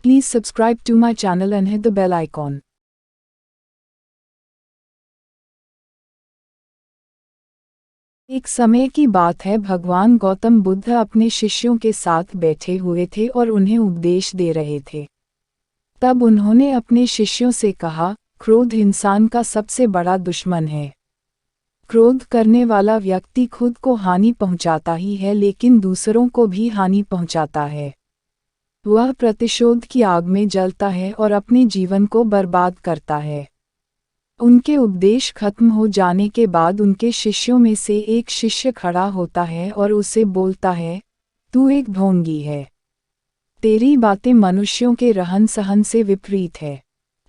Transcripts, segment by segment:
Please subscribe to my channel and hit the bell icon. एक समय की बात है, भगवान गौतम बुद्ध अपने शिष्यों के साथ बैठे हुए थे और उन्हें उपदेश दे रहे थे। तब उन्होंने अपने शिष्यों से कहा, क्रोध इंसान का सबसे बड़ा दुश्मन है। क्रोध करने वाला व्यक्ति खुद को हानि पहुंचाता ही है, लेकिन दूसरों को भी हानि पहुंचाता है। वह प्रतिशोध की आग में जलता है और अपने जीवन को बर्बाद करता है। उनके उपदेश खत्म हो जाने के बाद उनके शिष्यों में से एक शिष्य खड़ा होता है और उसे बोलता है, तू एक ढोंगी है। तेरी बातें मनुष्यों के रहन सहन से विपरीत है।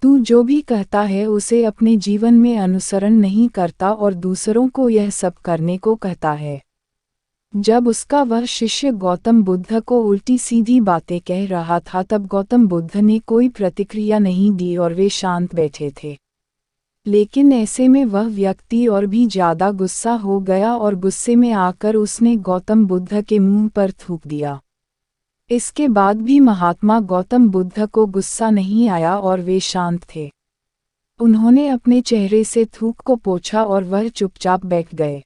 तू जो भी कहता है उसे अपने जीवन में अनुसरण नहीं करता और दूसरों को यह सब करने को कहता है। जब उसका वह शिष्य गौतम बुद्ध को उल्टी सीधी बातें कह रहा था, तब गौतम बुद्ध ने कोई प्रतिक्रिया नहीं दी और वे शांत बैठे थे। लेकिन ऐसे में वह व्यक्ति और भी ज़्यादा गुस्सा हो गया और गुस्से में आकर उसने गौतम बुद्ध के मुंह पर थूक दिया। इसके बाद भी महात्मा गौतम बुद्ध को गुस्सा नहीं आया और वे शांत थे। उन्होंने अपने चेहरे से थूक को पोंछा और वह चुपचाप बैठ गए।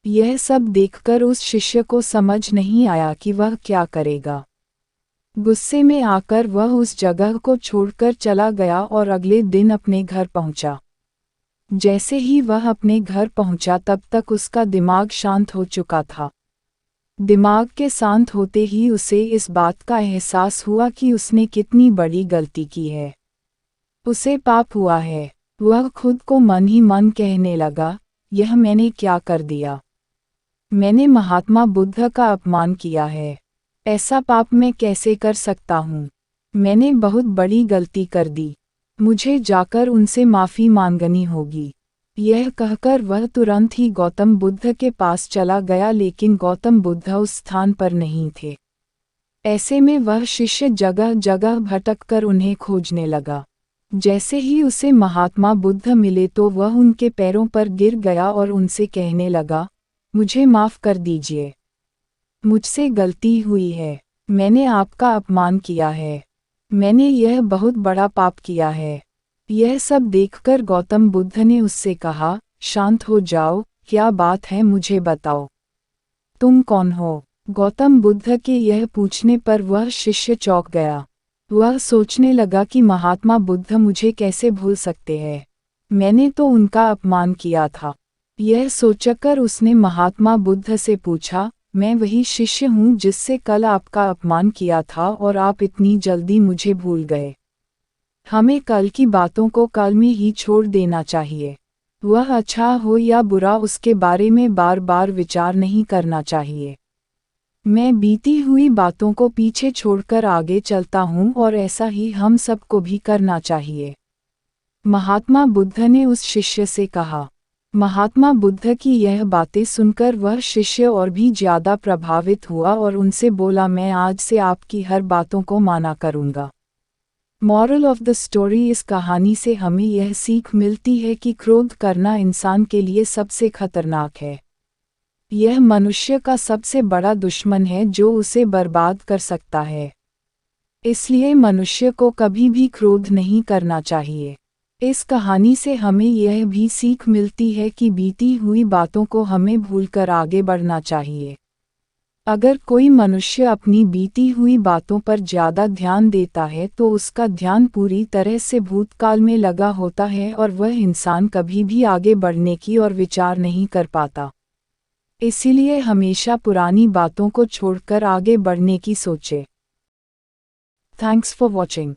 यह सब देखकर उस शिष्य को समझ नहीं आया कि वह क्या करेगा। गुस्से में आकर वह उस जगह को छोड़कर चला गया और अगले दिन अपने घर पहुंचा। जैसे ही वह अपने घर पहुंचा, तब तक उसका दिमाग शांत हो चुका था। दिमाग के शांत होते ही उसे इस बात का एहसास हुआ कि उसने कितनी बड़ी गलती की है। उसे पाप हुआ है। वह खुद को मन ही मन कहने लगा, यह मैंने क्या कर दिया। मैंने महात्मा बुद्ध का अपमान किया है। ऐसा पाप मैं कैसे कर सकता हूँ। मैंने बहुत बड़ी गलती कर दी। मुझे जाकर उनसे माफ़ी मांगनी होगी। यह कहकर वह तुरंत ही गौतम बुद्ध के पास चला गया, लेकिन गौतम बुद्ध उस स्थान पर नहीं थे। ऐसे में वह शिष्य जगह जगह भटककर उन्हें खोजने लगा। जैसे ही उसे महात्मा बुद्ध मिले तो वह उनके पैरों पर गिर गया और उनसे कहने लगा, मुझे माफ़ कर दीजिए। मुझसे गलती हुई है। मैंने आपका अपमान किया है। मैंने यह बहुत बड़ा पाप किया है। यह सब देखकर गौतम बुद्ध ने उससे कहा, शांत हो जाओ, क्या बात है, मुझे बताओ। तुम कौन हो? गौतम बुद्ध के यह पूछने पर वह शिष्य चौंक गया। वह सोचने लगा कि महात्मा बुद्ध मुझे कैसे भूल सकते हैं। मैंने तो उनका अपमान किया था। यह सोचकर उसने महात्मा बुद्ध से पूछा, मैं वही शिष्य हूँ जिससे कल आपका अपमान किया था और आप इतनी जल्दी मुझे भूल गए। हमें कल की बातों को कल में ही छोड़ देना चाहिए। वह अच्छा हो या बुरा, उसके बारे में बार बार विचार नहीं करना चाहिए। मैं बीती हुई बातों को पीछे छोड़कर आगे चलता हूँ और ऐसा ही हम सबको भी करना चाहिए। महात्मा बुद्ध ने उस शिष्य से कहा। महात्मा बुद्ध की यह बातें सुनकर वह शिष्य और भी ज़्यादा प्रभावित हुआ और उनसे बोला, मैं आज से आपकी हर बातों को माना करूँगा। मॉरल ऑफ द स्टोरी, इस कहानी से हमें यह सीख मिलती है कि क्रोध करना इंसान के लिए सबसे खतरनाक है। यह मनुष्य का सबसे बड़ा दुश्मन है जो उसे बर्बाद कर सकता है। इसलिए मनुष्य को कभी भी क्रोध नहीं करना चाहिए। इस कहानी से हमें यह भी सीख मिलती है कि बीती हुई बातों को हमें भूलकर आगे बढ़ना चाहिए। अगर कोई मनुष्य अपनी बीती हुई बातों पर ज़्यादा ध्यान देता है तो उसका ध्यान पूरी तरह से भूतकाल में लगा होता है और वह इंसान कभी भी आगे बढ़ने की और विचार नहीं कर पाता। इसीलिए हमेशा पुरानी बातों को छोड़कर आगे बढ़ने की सोचे। Thanks for watching.